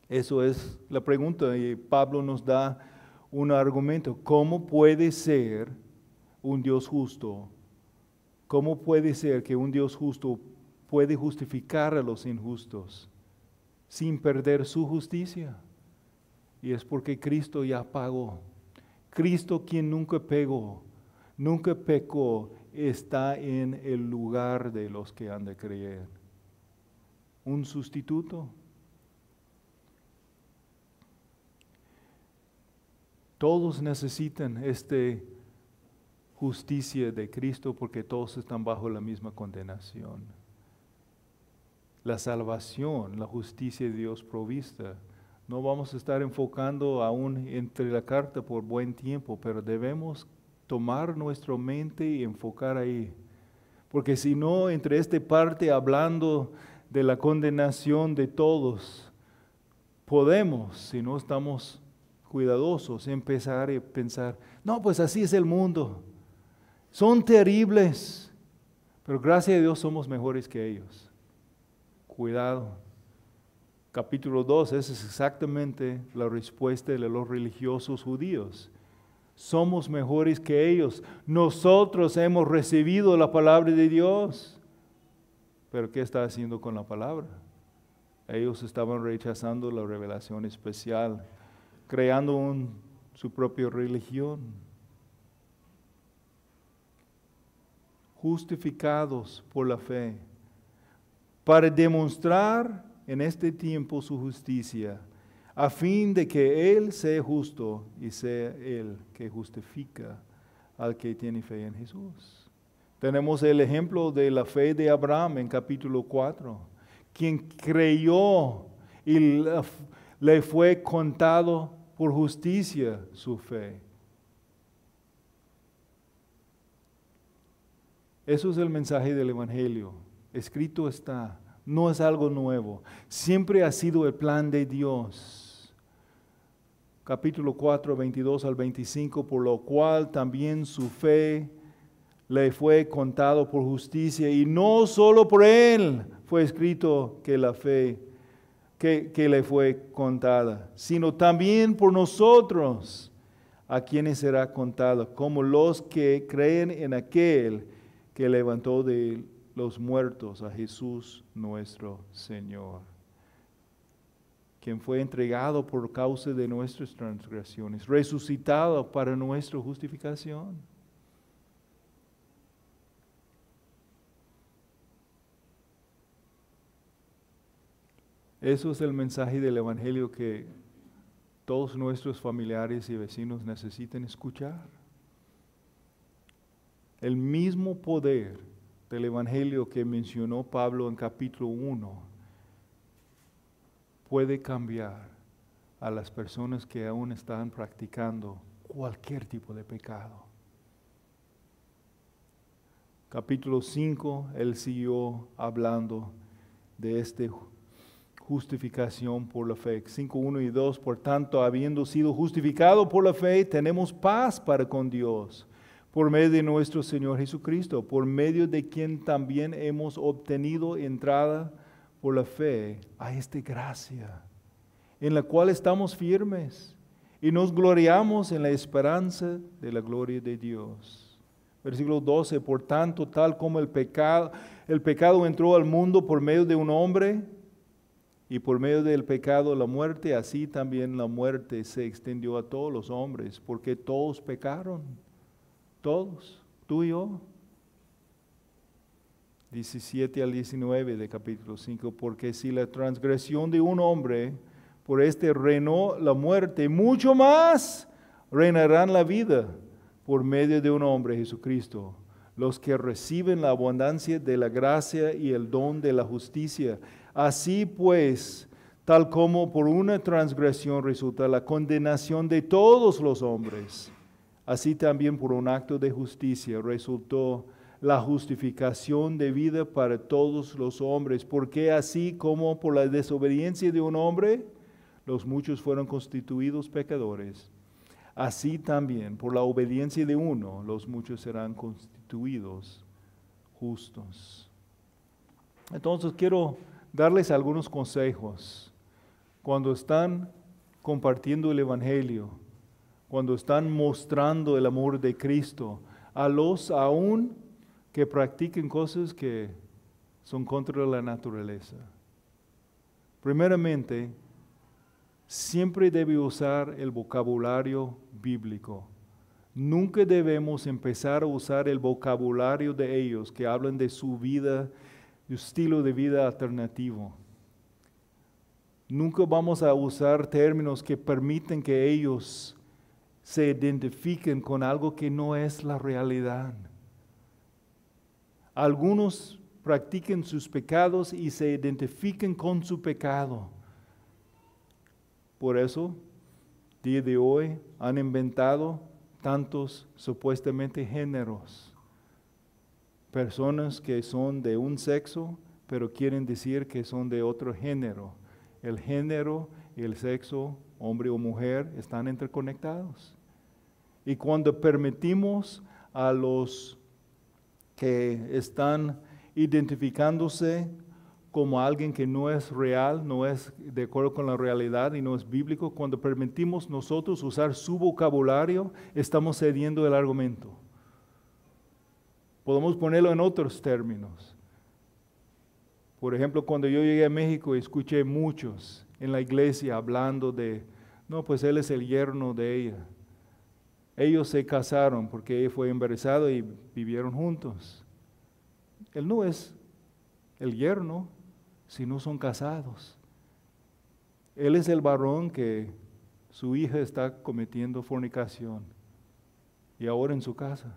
Eso es la pregunta y Pablo nos da un argumento. ¿Cómo puede ser un Dios justo? ¿Cómo puede ser que un Dios justo puede justificar a los injustos sin perder su justicia? Y es porque Cristo ya pagó. Cristo, quien nunca pecó, está en el lugar de los que han de creer. Un sustituto. Todos necesitan esta justicia de Cristo porque todos están bajo la misma condenación. La salvación, la justicia de Dios provista. No vamos a estar enfocando aún entre la carta por buen tiempo, pero debemos tomar nuestra mente y enfocar ahí. Porque si no, entre esta parte hablando de la condenación de todos, podemos, si no estamos cuidadosos, empezar a pensar, no, pues así es el mundo. Son terribles, pero gracias a Dios somos mejores que ellos. Cuidado. Capítulo 2, esa es exactamente la respuesta de los religiosos judíos. Somos mejores que ellos. Nosotros hemos recibido la palabra de Dios. Pero ¿qué está haciendo con la palabra? Ellos estaban rechazando la revelación especial, creando su propia religión. Justificados por la fe, para demostrar en este tiempo su justicia, a fin de que Él sea justo y sea Él que justifica al que tiene fe en Jesús. Tenemos el ejemplo de la fe de Abraham en capítulo 4, quien creyó y le fue contado por justicia su fe. Eso es el mensaje del Evangelio. Escrito está, no es algo nuevo. Siempre ha sido el plan de Dios. Capítulo 4, 22 al 25, por lo cual también su fe le fue contado por justicia, y no solo por él fue escrito que la fe que le fue contada, sino también por nosotros, a quienes será contada, como los que creen en aquel que levantó de los muertos a Jesús nuestro Señor, quien fue entregado por causa de nuestras transgresiones, resucitado para nuestra justificación. Eso es el mensaje del Evangelio que todos nuestros familiares y vecinos necesitan escuchar. El mismo poder del Evangelio que mencionó Pablo en capítulo 1 puede cambiar a las personas que aún están practicando cualquier tipo de pecado. Capítulo 5, él siguió hablando de esta justificación por la fe. 5, 1 y 2, por tanto, habiendo sido justificado por la fe, tenemos paz para con Dios, por medio de nuestro Señor Jesucristo, por medio de quien también hemos obtenido entrada por la fe a esta gracia, en la cual estamos firmes y nos gloriamos en la esperanza de la gloria de Dios. Versículo 12, por tanto, tal como el pecado entró al mundo por medio de un hombre, y por medio del pecado la muerte, así también la muerte se extendió a todos los hombres, porque todos pecaron, todos, tú y yo. 17 al 19 de capítulo 5, porque si la transgresión de un hombre, por este reinó la muerte, mucho más reinarán la vida por medio de un hombre, Jesucristo, los que reciben la abundancia de la gracia y el don de la justicia. Así pues, tal como por una transgresión resulta la condenación de todos los hombres, así también por un acto de justicia resultó la justificación de vida para todos los hombres, porque así como por la desobediencia de un hombre, los muchos fueron constituidos pecadores, así también por la obediencia de uno, los muchos serán constituidos justos. Entonces quiero darles algunos consejos cuando están compartiendo el Evangelio, cuando están mostrando el amor de Cristo a los aún que practiquen cosas que son contra la naturaleza. Primeramente, siempre debe usar el vocabulario bíblico. Nunca debemos empezar a usar el vocabulario de ellos que hablan de su vida, de su estilo de vida alternativo. Nunca vamos a usar términos que permiten que ellos se identifiquen con algo que no es la realidad. Algunos practiquen sus pecados y se identifiquen con su pecado. Por eso, día de hoy, han inventado tantos supuestamente géneros. Personas que son de un sexo, pero quieren decir que son de otro género. El género y el sexo, hombre o mujer, están interconectados. Y cuando permitimos a los que están identificándose como alguien que no es real, no es de acuerdo con la realidad y no es bíblico, cuando permitimos nosotros usar su vocabulario, estamos cediendo el argumento. Podemos ponerlo en otros términos. Por ejemplo, cuando yo llegué a México, escuché muchos en la iglesia hablando de, no, pues él es el yerno de ella. Ellos se casaron porque ella fue embarazada y vivieron juntos. Él no es el yerno si no son casados. Él es el varón que su hija está cometiendo fornicación y ahora en su casa,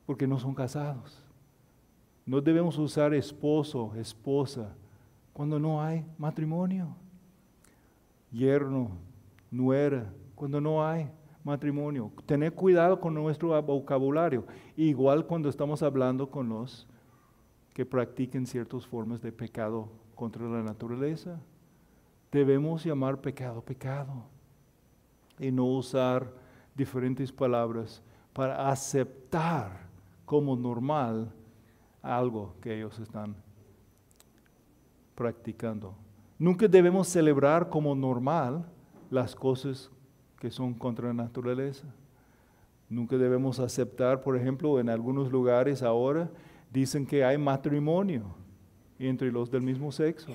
porque no son casados. No debemos usar esposo, esposa, cuando no hay matrimonio. Yerno, nuera, cuando no hay matrimonio. Tener cuidado con nuestro vocabulario. Igual cuando estamos hablando con los que practiquen ciertas formas de pecado contra la naturaleza. Debemos llamar pecado, pecado. Y no usar diferentes palabras para aceptar como normal algo que ellos están practicando. Nunca debemos celebrar como normal las cosas que son contra la naturaleza. Nunca debemos aceptar, por ejemplo, en algunos lugares ahora dicen que hay matrimonio entre los del mismo sexo.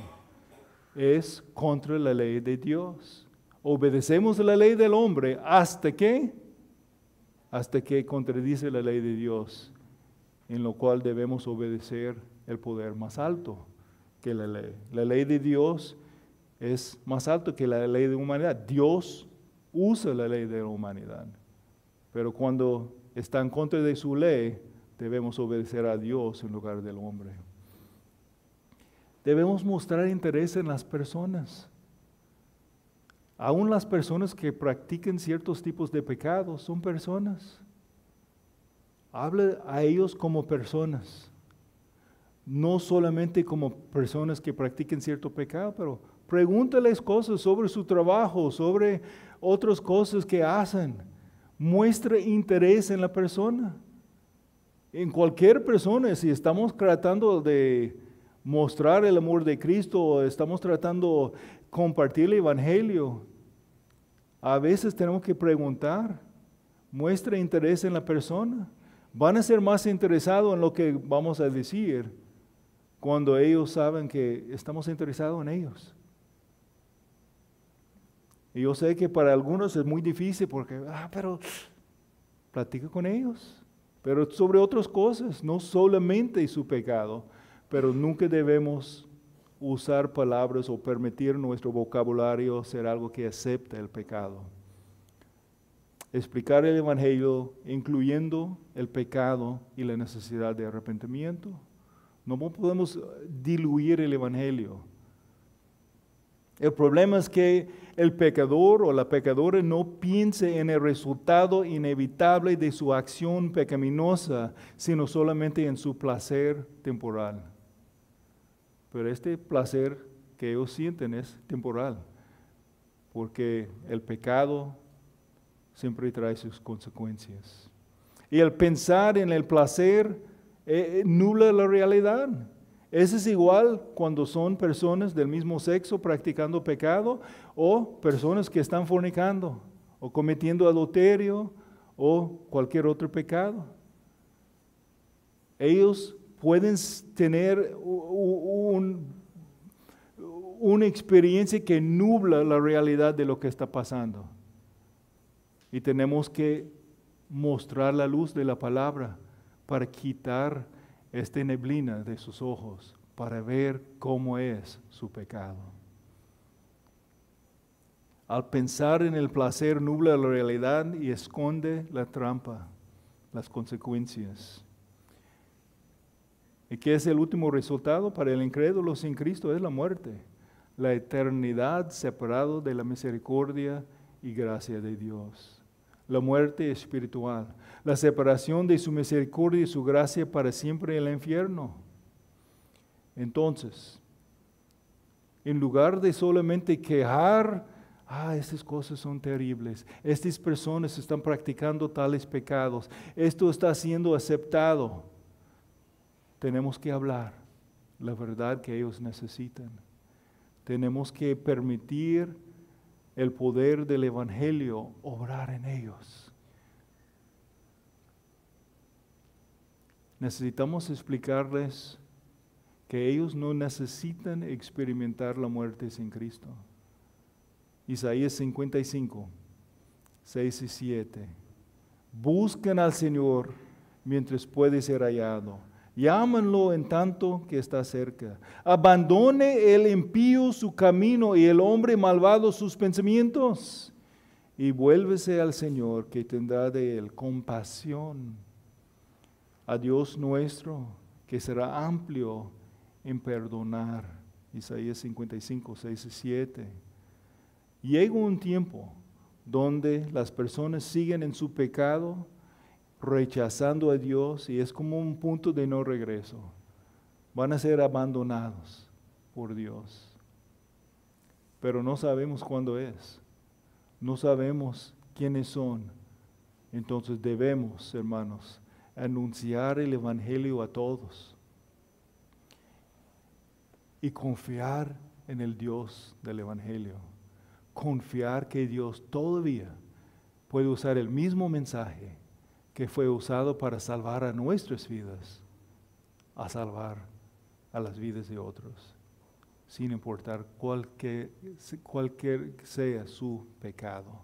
Es contra la ley de Dios. Obedecemos la ley del hombre hasta que contradice la ley de Dios, en lo cual debemos obedecer el poder más alto que la ley. La ley de Dios es más alto que la ley de la humanidad. Dios usa la ley de la humanidad, pero cuando está en contra de su ley, Debemos obedecer a Dios en lugar del hombre. Debemos mostrar interés en las personas. Aún las personas que practiquen ciertos tipos de pecados son personas. Habla a ellos como personas. No solamente como personas que practiquen cierto pecado, pero pregúntales cosas sobre su trabajo, sobre otras cosas que hacen. Muestra interés en la persona. En cualquier persona, si estamos tratando de mostrar el amor de Cristo, o estamos tratando de compartir el Evangelio, a veces tenemos que preguntar, muestra interés en la persona. Van a ser más interesados en lo que vamos a decir cuando ellos saben que estamos interesados en ellos. Y yo sé que para algunos es muy difícil porque, pero platica con ellos. Pero sobre otras cosas, no solamente su pecado, pero nunca debemos usar palabras o permitir nuestro vocabulario ser algo que acepta el pecado. Explicar el Evangelio incluyendo el pecado y la necesidad de arrepentimiento. No podemos diluir el Evangelio. El problema es que el pecador o la pecadora no piense en el resultado inevitable de su acción pecaminosa, sino solamente en su placer temporal. Pero este placer que ellos sienten es temporal, porque el pecado siempre trae sus consecuencias. Y el pensar en el placer nubla la realidad. Eso es igual cuando son personas del mismo sexo practicando pecado o personas que están fornicando o cometiendo adulterio o cualquier otro pecado. Ellos pueden tener una experiencia que nubla la realidad de lo que está pasando. Y tenemos que mostrar la luz de la palabra para quitar esta neblina de sus ojos, para ver cómo es su pecado. Al pensar en el placer nubla la realidad y esconde la trampa, las consecuencias. ¿Y qué es el último resultado para el incrédulo sin Cristo? Es la muerte, la eternidad separado de la misericordia y gracia de Dios. La muerte espiritual, la separación de su misericordia y su gracia para siempre en el infierno. Entonces, en lugar de solamente quejar, estas cosas son terribles, estas personas están practicando tales pecados, esto está siendo aceptado, tenemos que hablar la verdad que ellos necesitan. Tenemos que permitir el poder del Evangelio obrar en ellos. Necesitamos explicarles que ellos no necesitan experimentar la muerte sin Cristo. Isaías 55, 6 y 7. Busquen al Señor mientras puede ser hallado. Llámenlo en tanto que está cerca. Abandone el impío su camino y el hombre malvado sus pensamientos. Y vuélvese al Señor, que tendrá de él compasión. A Dios nuestro, que será amplio en perdonar. Isaías 55, 6 y 7. Llega un tiempo donde las personas siguen en su pecado, rechazando a Dios, y es como un punto de no regreso. Van a ser abandonados por Dios. Pero no sabemos cuándo es. No sabemos quiénes son. Entonces debemos, hermanos, anunciar el Evangelio a todos y confiar en el Dios del Evangelio. Confiar que Dios todavía puede usar el mismo mensaje que fue usado para salvar a nuestras vidas, a salvar a las vidas de otros, sin importar cualquier sea su pecado.